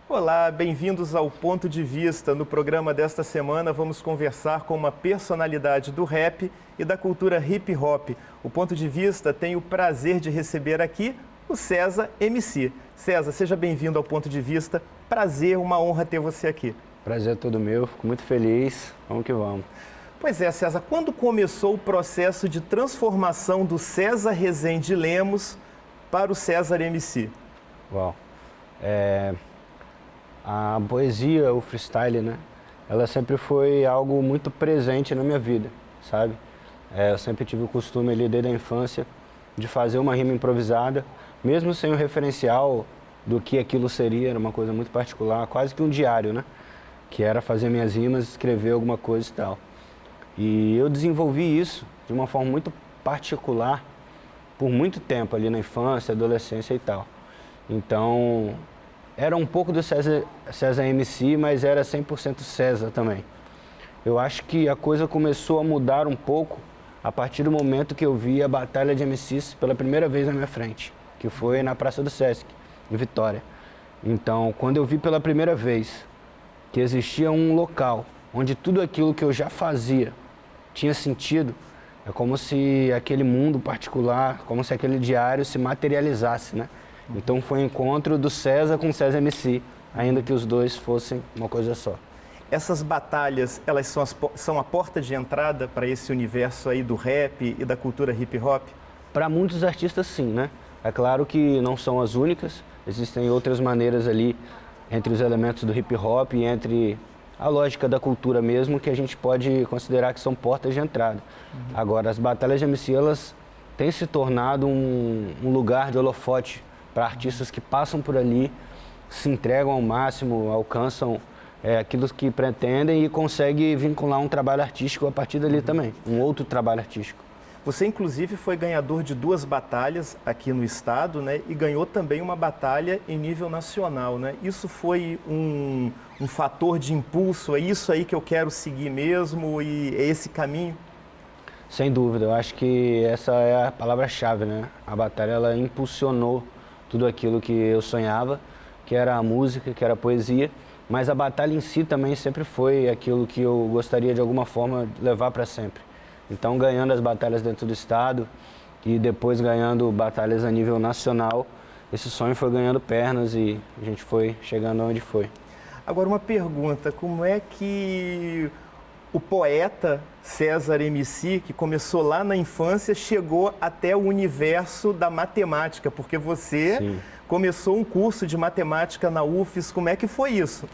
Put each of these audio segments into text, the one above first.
Olá, bem-vindos ao Ponto de Vista. No programa desta semana vamos conversar com uma personalidade do rap e da cultura hip hop. O Ponto de Vista tem o prazer de receber aqui o César MC. César, seja bem-vindo ao Ponto de Vista. Prazer, uma honra ter você aqui. Prazer é todo meu, fico muito feliz. Vamos que vamos. Pois é, César, quando começou o processo de transformação do César Rezende Lemos para o César MC? Uau. A poesia, o freestyle, né? Ela sempre foi algo muito presente na minha vida, sabe? Eu sempre tive o costume ali desde a infância de fazer uma rima improvisada, mesmo sem o referencial do que aquilo seria, era uma coisa muito particular, quase que um diário, né? Que era fazer minhas rimas, escrever alguma coisa e tal. E eu desenvolvi isso de uma forma muito particular por muito tempo ali na infância, adolescência e tal. Então, era um pouco do César MC, mas era 100% César também. Eu acho que a coisa começou a mudar um pouco a partir do momento que eu vi a Batalha de MCs pela primeira vez na minha frente, que foi na Praça do Sesc, em Vitória. Então, quando eu vi pela primeira vez que existia um local onde tudo aquilo que eu já fazia tinha sentido, é como se aquele mundo particular, como se aquele diário se materializasse, né? Então foi um encontro do César com o César MC, ainda que os dois fossem uma coisa só. Essas batalhas, elas são a porta de entrada para esse universo aí do rap e da cultura hip hop? Para muitos artistas sim, né? É claro que não são as únicas, existem outras maneiras ali entre os elementos do hip hop e entre a lógica da cultura mesmo, que a gente pode considerar que são portas de entrada. Agora, as batalhas de MC, elas têm se tornado um lugar de holofote para artistas que passam por ali, se entregam ao máximo, alcançam aquilo que pretendem e conseguem vincular um trabalho artístico a partir dali também, um outro trabalho artístico. Você, inclusive, foi ganhador de 2 batalhas aqui no estado, né? E ganhou também uma batalha em nível nacional, né? Isso foi um fator de impulso, é isso aí que eu quero seguir mesmo e é esse caminho? Sem dúvida, eu acho que essa é a palavra-chave, né? A batalha, ela impulsionou tudo aquilo que eu sonhava, que era a música, que era a poesia, mas a batalha em si também sempre foi aquilo que eu gostaria de alguma forma levar para sempre. Então, ganhando as batalhas dentro do estado e depois ganhando batalhas a nível nacional, esse sonho foi ganhando pernas e a gente foi chegando onde foi. Agora, uma pergunta, como é que o poeta César MC, que começou lá na infância, chegou até o universo da matemática? Porque você Sim. começou um curso de matemática na UFES, como é que foi isso?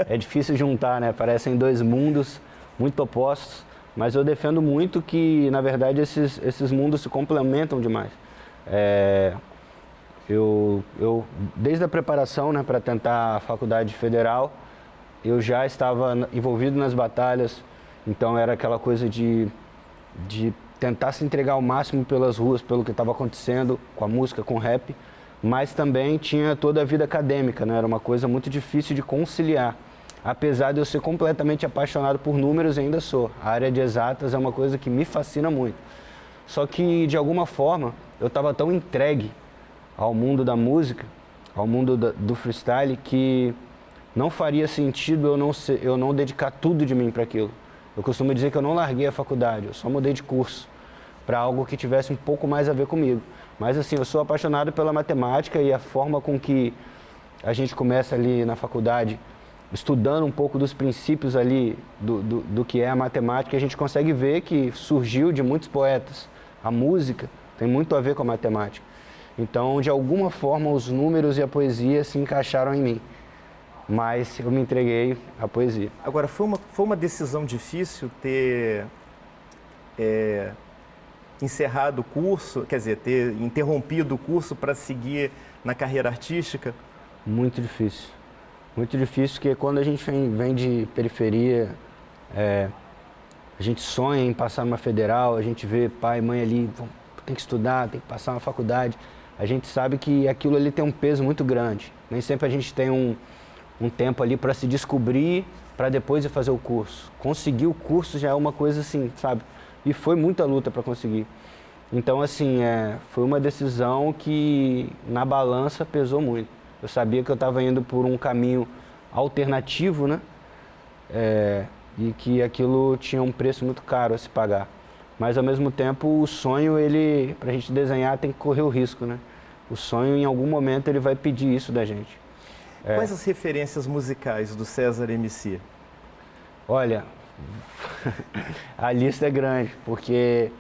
É difícil juntar, né? Parecem 2 mundos muito opostos, mas eu defendo muito que, na verdade, esses mundos se complementam demais. Eu desde a preparação, né, para tentar a faculdade federal, eu já estava envolvido nas batalhas, então era aquela coisa de tentar se entregar ao máximo pelas ruas, pelo que estava acontecendo com a música, com o rap, mas também tinha toda a vida acadêmica, né? Era uma coisa muito difícil de conciliar, apesar de eu ser completamente apaixonado por números, ainda sou. A área de exatas é uma coisa que me fascina muito. Só que, de alguma forma, eu estava tão entregue ao mundo da música, ao mundo do freestyle, que não faria sentido eu não dedicar tudo de mim para aquilo. Eu costumo dizer que eu não larguei a faculdade, eu só mudei de curso para algo que tivesse um pouco mais a ver comigo. Mas assim, eu sou apaixonado pela matemática e a forma com que a gente começa ali na faculdade, estudando um pouco dos princípios ali do que é a matemática, a gente consegue ver que surgiu de muitos poetas. A música tem muito a ver com a matemática. Então, de alguma forma, os números e a poesia se encaixaram em mim. Mas eu me entreguei à poesia. Agora, foi uma decisão difícil ter encerrado o curso, quer dizer, ter interrompido o curso para seguir na carreira artística? Muito difícil. Muito difícil, porque quando a gente vem de periferia, a gente sonha em passar numa federal, a gente vê pai e mãe ali, tem que estudar, tem que passar uma faculdade. A gente sabe que aquilo ali tem um peso muito grande. Nem sempre a gente tem um tempo ali para se descobrir, para depois ir fazer o curso. Conseguir o curso já é uma coisa assim, sabe? E foi muita luta para conseguir. Então, assim, foi uma decisão que na balança pesou muito. Eu sabia que eu estava indo por um caminho alternativo, né? E que aquilo tinha um preço muito caro a se pagar. Mas, ao mesmo tempo, o sonho, para a gente desenhar, tem que correr o risco, né? O sonho, em algum momento, ele vai pedir isso da gente. Quais as referências musicais do César MC? Olha, a lista é grande, porque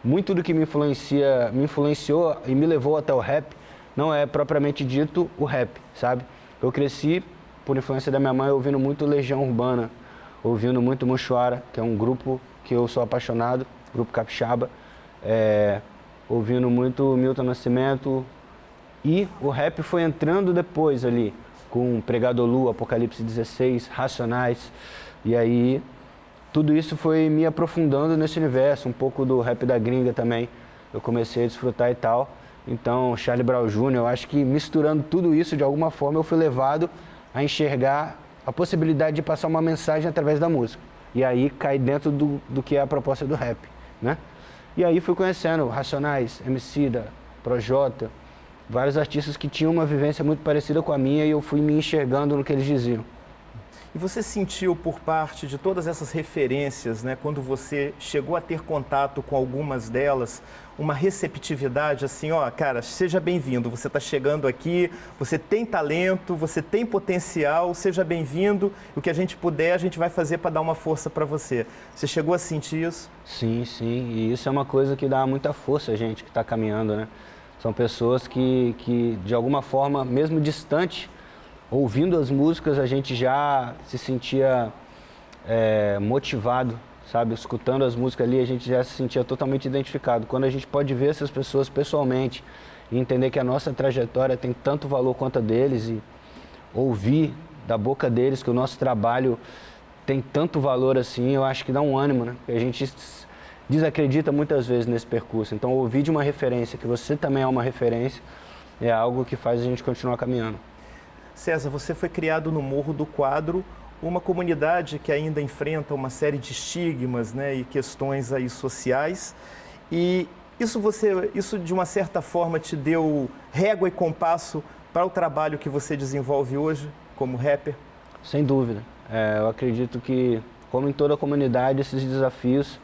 muito do que me influenciou e me levou até o rap, não é propriamente dito o rap, sabe? Eu cresci, por influência da minha mãe, ouvindo muito Legião Urbana, ouvindo muito Mochoara, que é um grupo que eu sou apaixonado, grupo capixaba, ouvindo muito Milton Nascimento, e o rap foi entrando depois ali, com Pregador Lu, Apocalipse 16, Racionais, e aí tudo isso foi me aprofundando nesse universo, um pouco do rap da gringa também, eu comecei a desfrutar e tal. Então, Charlie Brown Jr., eu acho que misturando tudo isso, de alguma forma, eu fui levado a enxergar a possibilidade de passar uma mensagem através da música. E aí cai dentro do que é a proposta do rap, né? E aí fui conhecendo Racionais, Emicida, Projota, vários artistas que tinham uma vivência muito parecida com a minha e eu fui me enxergando no que eles diziam. E você sentiu por parte de todas essas referências, né, quando você chegou a ter contato com algumas delas, uma receptividade assim, ó, cara, seja bem-vindo, você está chegando aqui, você tem talento, você tem potencial, seja bem-vindo, o que a gente puder a gente vai fazer para dar uma força para você. Você chegou a sentir isso? Sim, sim, e isso é uma coisa que dá muita força a gente que está caminhando, né? São pessoas que de alguma forma, mesmo distante, ouvindo as músicas, a gente já se sentia motivado, sabe? Escutando as músicas ali, a gente já se sentia totalmente identificado. Quando a gente pode ver essas pessoas pessoalmente e entender que a nossa trajetória tem tanto valor quanto a deles e ouvir da boca deles que o nosso trabalho tem tanto valor assim, eu acho que dá um ânimo, né? A gente desacredita muitas vezes nesse percurso. Então, ouvir de uma referência, que você também é uma referência, é algo que faz a gente continuar caminhando. César, você foi criado no Morro do Quadro, uma comunidade que ainda enfrenta uma série de estigmas, né, e questões aí sociais. E isso de uma certa forma te deu régua e compasso para o trabalho que você desenvolve hoje como rapper? Sem dúvida. Eu acredito que, como em toda a comunidade, esses desafios,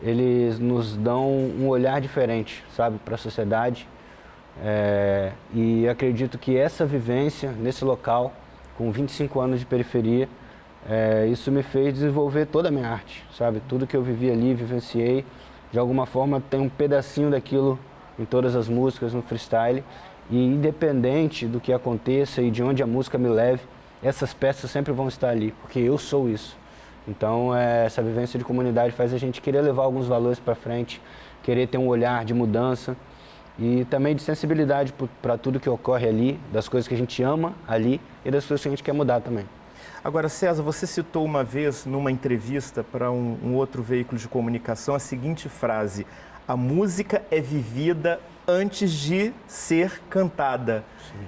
eles nos dão um olhar diferente, sabe, para a sociedade. E acredito que essa vivência nesse local, com 25 anos de periferia, isso me fez desenvolver toda a minha arte, sabe? Tudo que eu vivi ali, vivenciei, de alguma forma tem um pedacinho daquilo em todas as músicas, no freestyle. E independente do que aconteça e de onde a música me leve, essas peças sempre vão estar ali, porque eu sou isso. Então, essa vivência de comunidade faz a gente querer levar alguns valores para frente, querer ter um olhar de mudança, e também de sensibilidade para tudo que ocorre ali, das coisas que a gente ama ali e das coisas que a gente quer mudar também. Agora, César, você citou uma vez numa entrevista para um outro veículo de comunicação a seguinte frase: a música é vivida antes de ser cantada. Sim.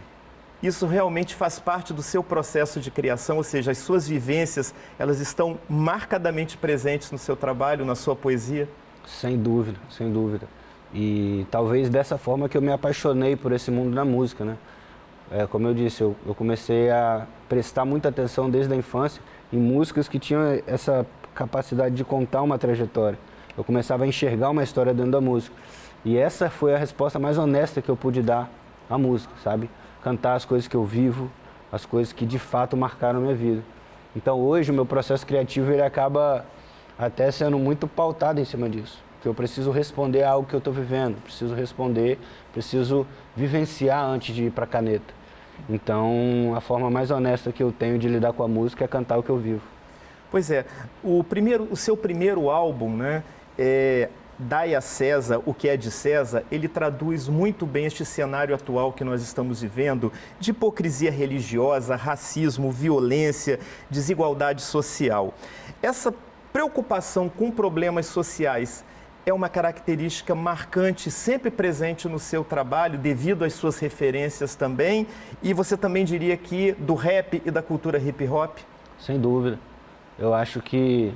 Isso realmente faz parte do seu processo de criação, ou seja, as suas vivências, elas estão marcadamente presentes no seu trabalho, na sua poesia? Sem dúvida, sem dúvida. E talvez dessa forma que eu me apaixonei por esse mundo da música, né? Como eu disse, eu comecei a prestar muita atenção desde a infância em músicas que tinham essa capacidade de contar uma trajetória. Eu começava a enxergar uma história dentro da música. E essa foi a resposta mais honesta que eu pude dar à música, sabe? Cantar as coisas que eu vivo, as coisas que de fato marcaram a minha vida. Então hoje o meu processo criativo ele acaba até sendo muito pautado em cima disso. Que eu preciso responder a algo que eu estou vivendo, preciso vivenciar antes de ir para a caneta. Então, a forma mais honesta que eu tenho de lidar com a música é cantar o que eu vivo. Pois é, o seu primeiro álbum, né, Dai a César o que é de César, ele traduz muito bem este cenário atual que nós estamos vivendo, de hipocrisia religiosa, racismo, violência, desigualdade social. Essa preocupação com problemas sociais é uma característica marcante, sempre presente no seu trabalho, devido às suas referências também, e você também diria que do rap e da cultura hip hop? Sem dúvida. Eu acho que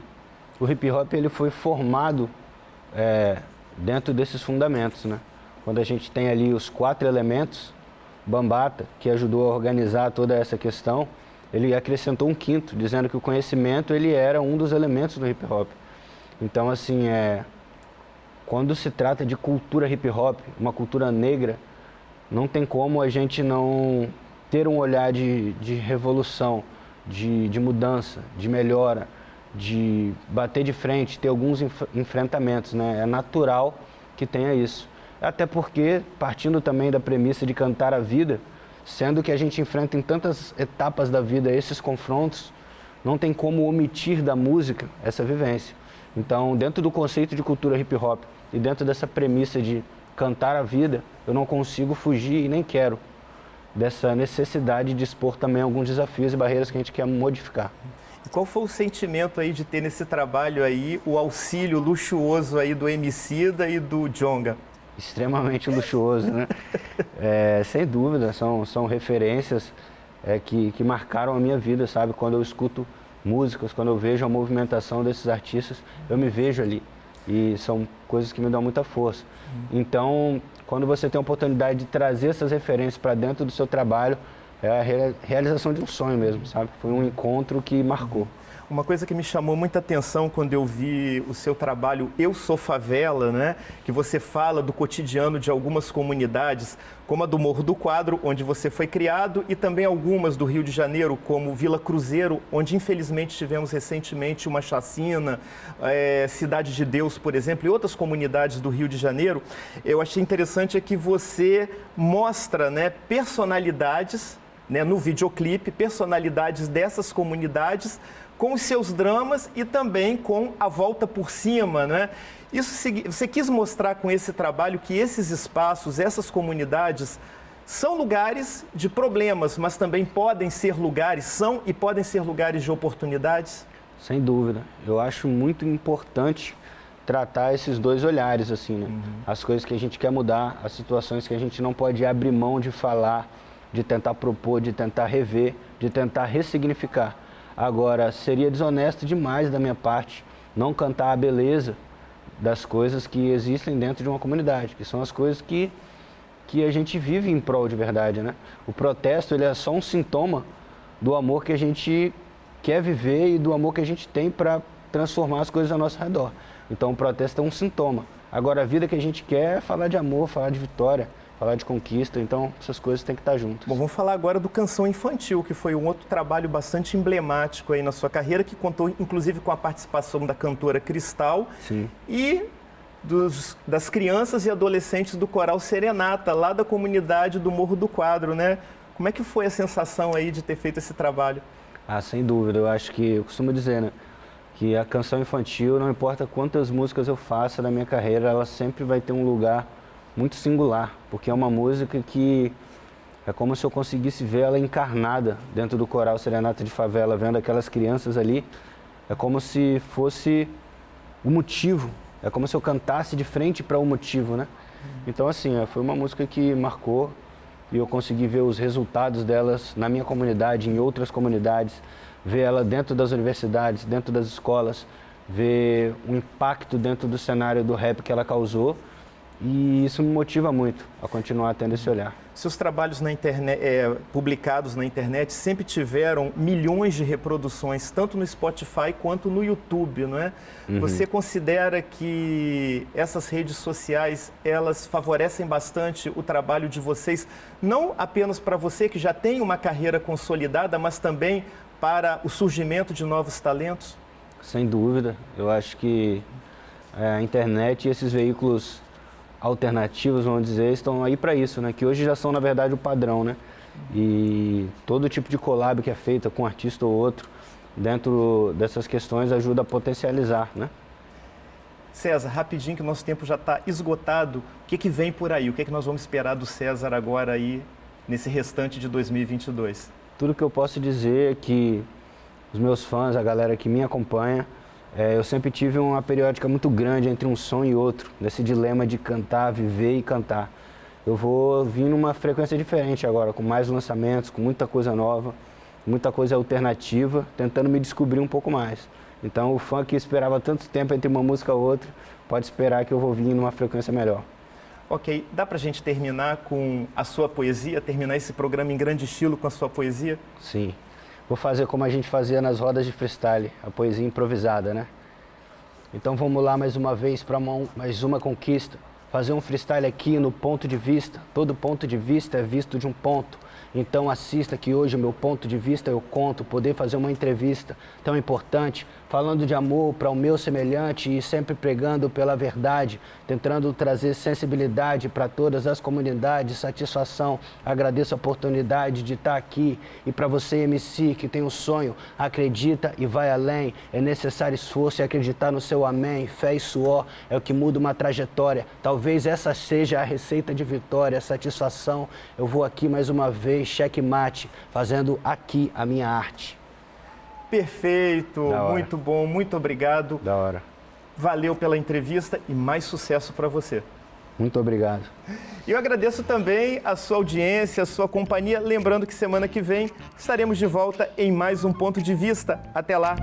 o hip hop ele foi formado dentro desses fundamentos, né? Quando a gente tem ali os 4 elementos, Bambata, que ajudou a organizar toda essa questão, ele acrescentou um 5º, dizendo que o conhecimento ele era um dos elementos do hip hop. Então, assim, quando se trata de cultura hip hop, uma cultura negra, não tem como a gente não ter um olhar de revolução, de mudança, de melhora, de bater de frente, ter alguns enfrentamentos, né? É natural que tenha isso. Até porque, partindo também da premissa de cantar a vida, sendo que a gente enfrenta em tantas etapas da vida esses confrontos, não tem como omitir da música essa vivência. Então, dentro do conceito de cultura hip hop e dentro dessa premissa de cantar a vida, eu não consigo fugir e nem quero dessa necessidade de expor também alguns desafios e barreiras que a gente quer modificar. E qual foi o sentimento aí de ter nesse trabalho aí o auxílio luxuoso aí do Emicida e do Djonga? Extremamente luxuoso, né? Sem dúvida, são referências que marcaram a minha vida, sabe? Quando eu escuto músicas, quando eu vejo a movimentação desses artistas, eu me vejo ali. E são coisas que me dão muita força. Então, quando você tem a oportunidade de trazer essas referências para dentro do seu trabalho, é a realização de um sonho mesmo, sabe? Foi um encontro que marcou. Uma coisa que me chamou muita atenção quando eu vi o seu trabalho Eu Sou Favela, né? Que você fala do cotidiano de algumas comunidades, como a do Morro do Quadro, onde você foi criado, e também algumas do Rio de Janeiro, como Vila Cruzeiro, onde infelizmente tivemos recentemente uma chacina, Cidade de Deus, por exemplo, e outras comunidades do Rio de Janeiro. Eu achei interessante que você mostra, né, personalidades, né, no videoclipe, personalidades dessas comunidades, com os seus dramas e também com a volta por cima, né? Você quis mostrar com esse trabalho que esses espaços, essas comunidades, são lugares de problemas, mas também podem ser lugares, são e podem ser lugares de oportunidades? Sem dúvida. Eu acho muito importante tratar esses dois olhares, assim, né? As coisas que a gente quer mudar, as situações que a gente não pode abrir mão de falar, de tentar propor, de tentar rever, de tentar ressignificar. Agora, seria desonesto demais da minha parte não cantar a beleza das coisas que existem dentro de uma comunidade, que são as coisas que a gente vive em prol de verdade, né? O protesto, ele é só um sintoma do amor que a gente quer viver e do amor que a gente tem para transformar as coisas ao nosso redor. Então, o protesto é um sintoma. Agora, a vida que a gente quer é falar de amor, falar de vitória, falar de conquista, então essas coisas têm que estar juntas. Bom, vamos falar agora do Canção Infantil, que foi um outro trabalho bastante emblemático aí na sua carreira, que contou inclusive com a participação da cantora Cristal. Sim. E das crianças e adolescentes do Coral Serenata, lá da comunidade do Morro do Quadro, né? Como é que foi a sensação aí de ter feito esse trabalho? Sem dúvida, eu acho que, eu costumo dizer, né, que a canção infantil, não importa quantas músicas eu faça na minha carreira, ela sempre vai ter um lugar muito singular, porque é uma música que é como se eu conseguisse ver ela encarnada dentro do Coral Serenata de Favela, vendo aquelas crianças ali. É como se fosse o motivo, é como se eu cantasse de frente para o motivo, né? Então, assim, foi uma música que marcou e eu consegui ver os resultados delas na minha comunidade, em outras comunidades, ver ela dentro das universidades, dentro das escolas, ver o impacto dentro do cenário do rap que ela causou. E isso me motiva muito a continuar tendo esse olhar. Seus trabalhos na internet, publicados na internet sempre tiveram milhões de reproduções, tanto no Spotify quanto no YouTube, não é? Você considera que essas redes sociais, elas favorecem bastante o trabalho de vocês, não apenas para você que já tem uma carreira consolidada, mas também para o surgimento de novos talentos? Sem dúvida. Eu acho que a internet e esses veículos alternativos, vamos dizer, estão aí para isso, né? Que hoje já são, na verdade, o padrão, né? E todo tipo de collab que é feita com um artista ou outro, dentro dessas questões, ajuda a potencializar, né? César, rapidinho que o nosso tempo já está esgotado, o que vem por aí? O que nós vamos esperar do César agora aí, nesse restante de 2022? Tudo que eu posso dizer é que os meus fãs, a galera que me acompanha, eu sempre tive uma periódica muito grande entre um som e outro, nesse dilema de cantar, viver e cantar. Eu vou vir numa frequência diferente agora, com mais lançamentos, com muita coisa nova, muita coisa alternativa, tentando me descobrir um pouco mais. Então, o fã que esperava tanto tempo entre uma música e outra, pode esperar que eu vou vir numa frequência melhor. Ok, dá pra gente terminar com a sua poesia, terminar esse programa em grande estilo com a sua poesia? Sim. Vou fazer como a gente fazia nas rodas de freestyle, a poesia improvisada, né? Então vamos lá mais uma vez para mais uma conquista. Fazer um freestyle aqui no ponto de vista. Todo ponto de vista é visto de um ponto. Então assista que hoje o meu ponto de vista eu conto. Poder fazer uma entrevista tão importante, falando de amor para o meu semelhante e sempre pregando pela verdade, tentando trazer sensibilidade para todas as comunidades, satisfação. Agradeço a oportunidade de estar aqui. E para você, MC, que tem um sonho, acredita e vai além. É necessário esforço e acreditar no seu amém. Fé e suor é o que muda uma trajetória. Talvez essa seja a receita de vitória, satisfação. Eu vou aqui mais uma vez, checkmate, fazendo aqui a minha arte. Perfeito, muito bom, muito obrigado. Da hora. Valeu pela entrevista e mais sucesso para você. Muito obrigado. E eu agradeço também a sua audiência, a sua companhia. Lembrando que semana que vem estaremos de volta em mais um Ponto de Vista. Até lá!